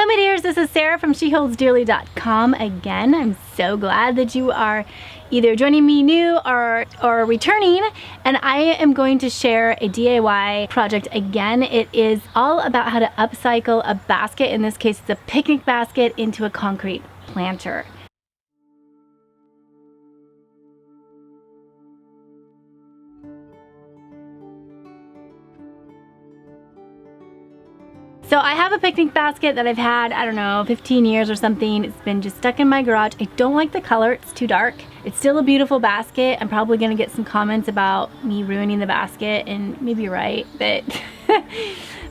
Hello my dears, this is Sarah from sheholdsdearly.com again. I'm so glad that you are either joining me new or returning, and I am going to share a DIY project again. It is all about how to upcycle a basket. In this case, it's a picnic basket into a concrete planter. So I have a picnic basket that I've had, I don't know, 15 years or something. It's been just stuck in my garage. I don't like the color, it's too dark. It's still a beautiful basket. I'm probably gonna get some comments about me ruining the basket, and maybe you're right, but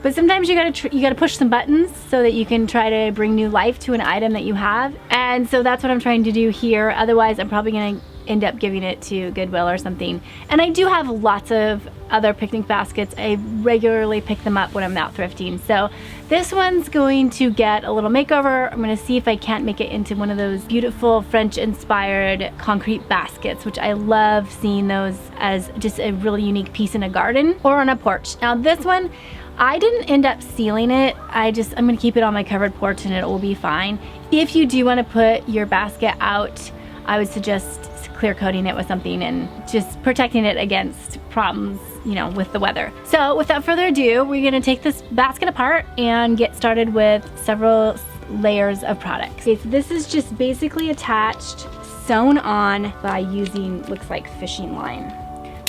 but sometimes you gotta push some buttons so that you can try to bring new life to an item that you have. And so that's what I'm trying to do here. Otherwise, I'm probably gonna end up giving it to Goodwill or something. And I do have lots of other picnic baskets. I regularly pick them up when I'm out thrifting. So this one's going to get a little makeover. I'm gonna see if I can't make it into one of those beautiful French-inspired concrete baskets, which I love seeing those as just a really unique piece in a garden or on a porch. Now this one, I didn't end up sealing it. I'm gonna keep it on my covered porch and it will be fine. If you do wanna put your basket out, I would suggest clear coating it with something and just protecting it against problems, you know, with the weather. So without further ado, we're gonna take this basket apart and get started with several layers of products. Okay, so this is just basically attached, sewn on by using, looks like fishing line.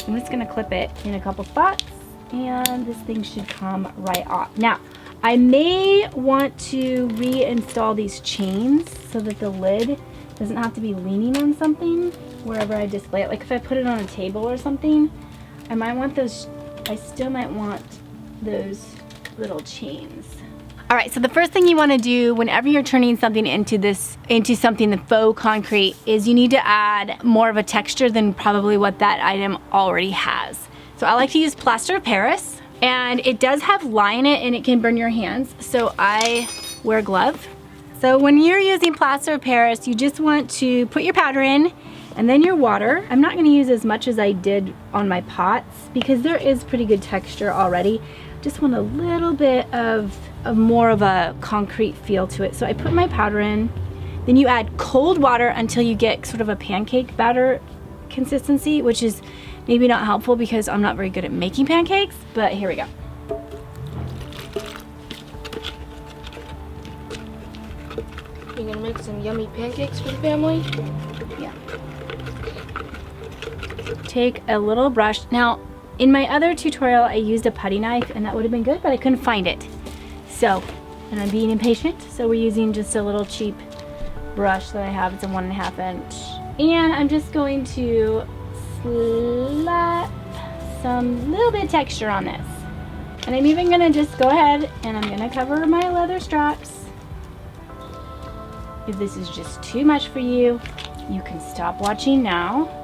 I'm just gonna clip it in a couple spots and this thing should come right off. Now, I may want to reinstall these chains so that the lid doesn't have to be leaning on something wherever I display it. Like if I put it on a table or something, I might want those, I still might want those little chains. All right, so the first thing you wanna do whenever you're turning something into something the faux concrete is you need to add more of a texture than probably what that item already has. So I like to use plaster of Paris, and it does have lye in it and it can burn your hands, so I wear a glove. So when you're using plaster of Paris, you just want to put your powder in and then your water. I'm not gonna use as much as I did on my pots because there is pretty good texture already. Just want a little bit of more of a concrete feel to it. So I put my powder in, then you add cold water until you get sort of a pancake batter consistency, which is maybe not helpful because I'm not very good at making pancakes, but here we go. You're gonna make some yummy pancakes for the family? Yeah. Take a little brush. Now, in my other tutorial, I used a putty knife and that would have been good, but I couldn't find it. So, and I'm being impatient, so we're using just a little cheap brush that I have. It's a 1.5 inch. And I'm just going to slap some little bit of texture on this. And I'm even gonna just go ahead and I'm gonna cover my leather straps. If this is just too much for you, you can stop watching now.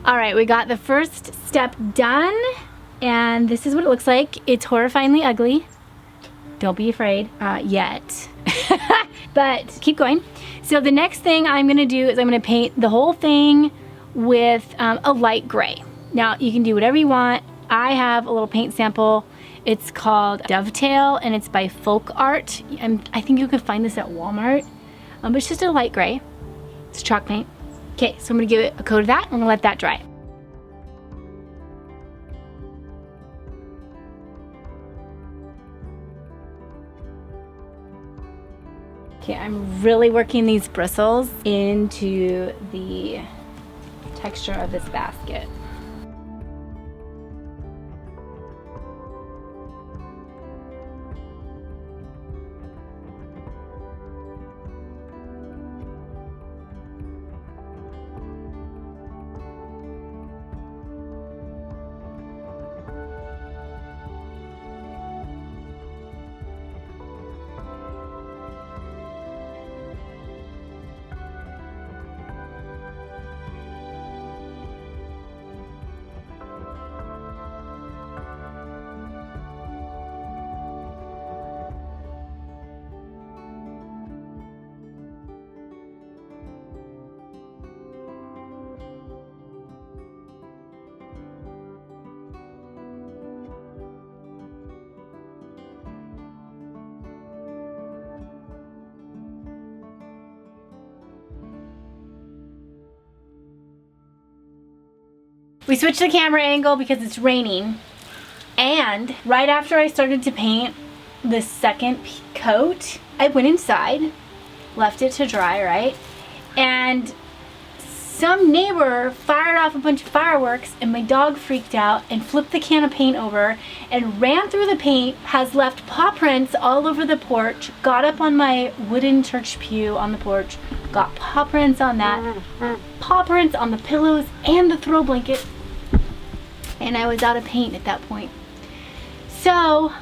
All right, we got the first step done. And this is what it looks like. It's horrifyingly ugly. Don't be afraid yet. But keep going. So the next thing I'm gonna do is I'm gonna paint the whole thing with a light gray. Now you can do whatever you want. I have a little paint sample. It's called Dovetail and it's by Folk Art. And I think you could find this at Walmart. But it's just a light gray. It's chalk paint. Okay, so I'm gonna give it a coat of that. I'm gonna let that dry. Okay, I'm really working these bristles into the texture of this basket. We switched the camera angle because it's raining. And right after I started to paint the second coat, I went inside, left it to dry, right? And some neighbor fired off a bunch of fireworks and my dog freaked out and flipped the can of paint over and ran through the paint, has left paw prints all over the porch, got up on my wooden church pew on the porch, got paw prints on that, paw prints on the pillows and the throw blanket, and I was out of paint at that point. So,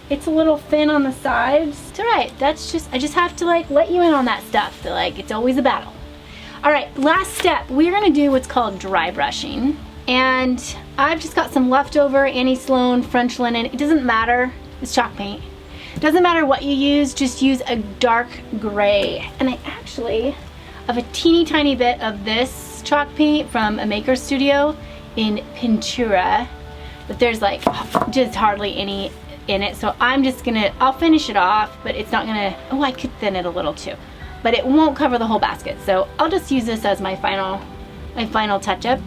it's a little thin on the sides. It's alright, I just have to like let you in on that stuff, that like it's always a battle. Alright, last step, we're gonna do what's called dry brushing. And I've just got some leftover Annie Sloan French linen. It doesn't matter, it's chalk paint. It doesn't matter what you use, just use a dark gray. And I actually have a teeny tiny bit of this chalk paint from a maker studio in Pintura. But there's like just hardly any in it. So I'm just gonna, I'll finish it off, but it's not gonna, oh, I could thin it a little too. But it won't cover the whole basket. So I'll just use this as my final touch-up.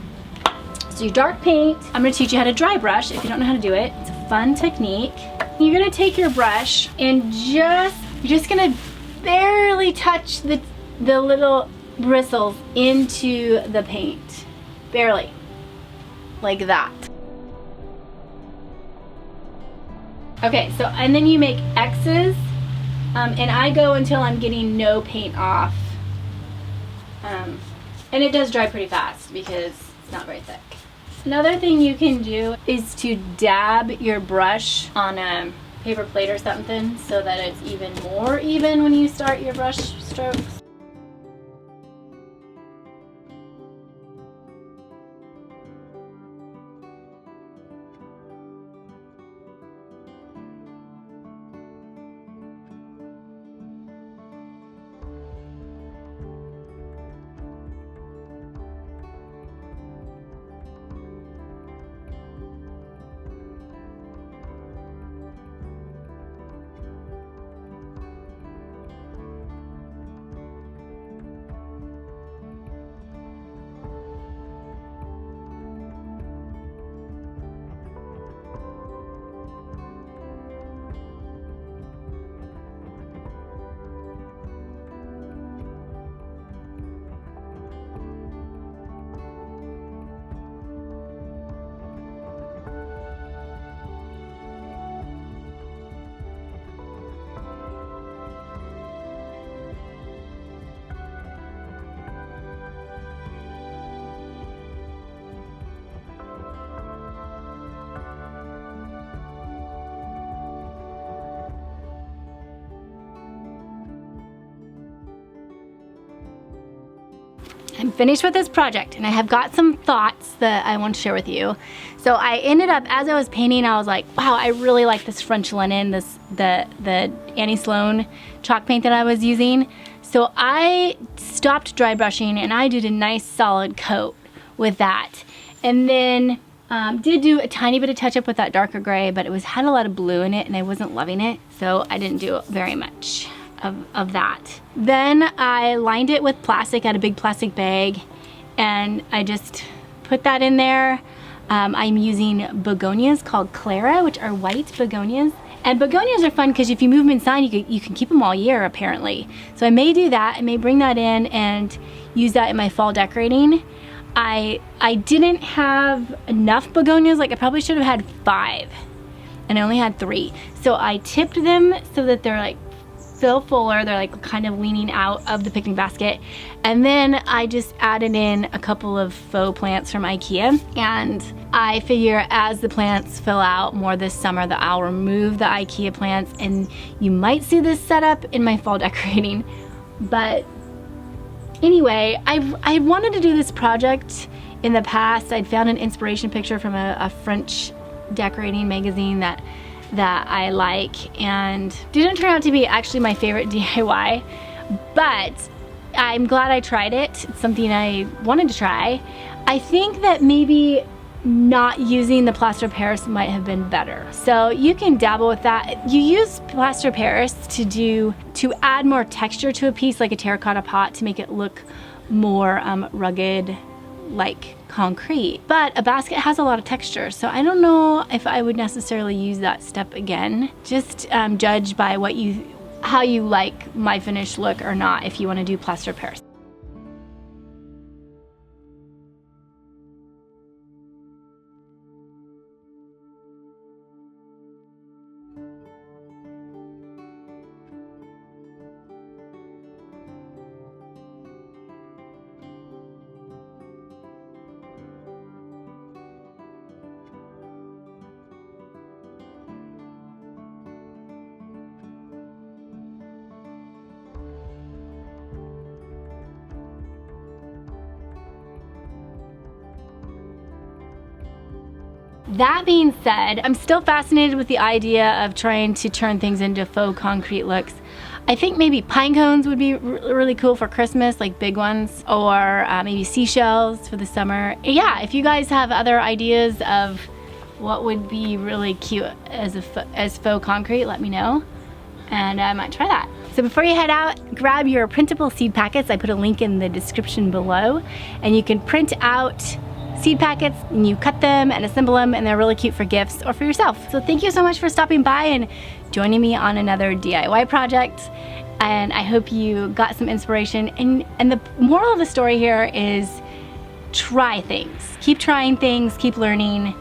So your dark paint, I'm gonna teach you how to dry brush if you don't know how to do it. It's a fun technique. You're gonna take your brush and you're just gonna barely touch the little bristles into the paint. Barely, like that. Okay, so, and then you make X's. And I go until I'm getting no paint off. And it does dry pretty fast because it's not very thick. Another thing you can do is to dab your brush on a paper plate or something so that it's even more even when you start your brush strokes. I'm finished with this project and I have got some thoughts that I want to share with you. So I ended up, as I was painting, I was like, wow, I really like this French linen, the Annie Sloan chalk paint that I was using. So I stopped dry brushing and I did a nice solid coat with that. And then did do a tiny bit of touch up with that darker gray, but it had a lot of blue in it and I wasn't loving it. So I didn't do very much of that. Then I lined it with plastic, at a big plastic bag, and I just put that in there. I'm using begonias called Clara, which are white begonias. And begonias are fun because if you move them inside, you can keep them all year apparently. So I may do that. I may bring that in and use that in my fall decorating. I didn't have enough begonias, like I probably should have had 5 and I only had 3. So I tipped them so that they're like still fuller, they're like kind of leaning out of the picnic basket. And then I just added in a couple of faux plants from IKEA. And I figure as the plants fill out more this summer that I'll remove the IKEA plants and you might see this setup in my fall decorating. But anyway, I wanted to do this project in the past. I'd found an inspiration picture from a French decorating magazine that I like, and didn't turn out to be actually my favorite DIY, but I'm glad I tried it. It's something I wanted to try. I think that maybe not using the plaster of Paris might have been better. So you can dabble with that. You use plaster of Paris to add more texture to a piece, like a terracotta pot, to make it look more rugged, like concrete. But a basket has a lot of texture, so I don't know if I would necessarily use that step again. Just judge by how you like my finished look or not if you want to do plaster Paris. That being said, I'm still fascinated with the idea of trying to turn things into faux concrete looks. I think maybe pine cones would be really cool for Christmas, like big ones, or maybe seashells for the summer. Yeah, if you guys have other ideas of what would be really cute as faux concrete, let me know, and I might try that. So before you head out, grab your printable seed packets. I put a link in the description below, and you can print out seed packets and you cut them and assemble them, and they're really cute for gifts or for yourself. So thank you so much for stopping by and joining me on another DIY project, and I hope you got some inspiration. And the moral of the story here is try things. Keep trying things, keep learning,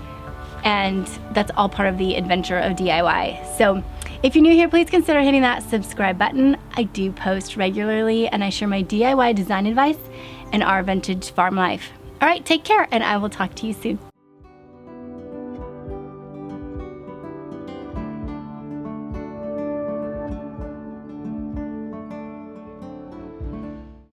and that's all part of the adventure of DIY. So if you're new here, please consider hitting that subscribe button. I do post regularly, and I share my DIY design advice and our vintage farm life. All right, take care, and I will talk to you soon.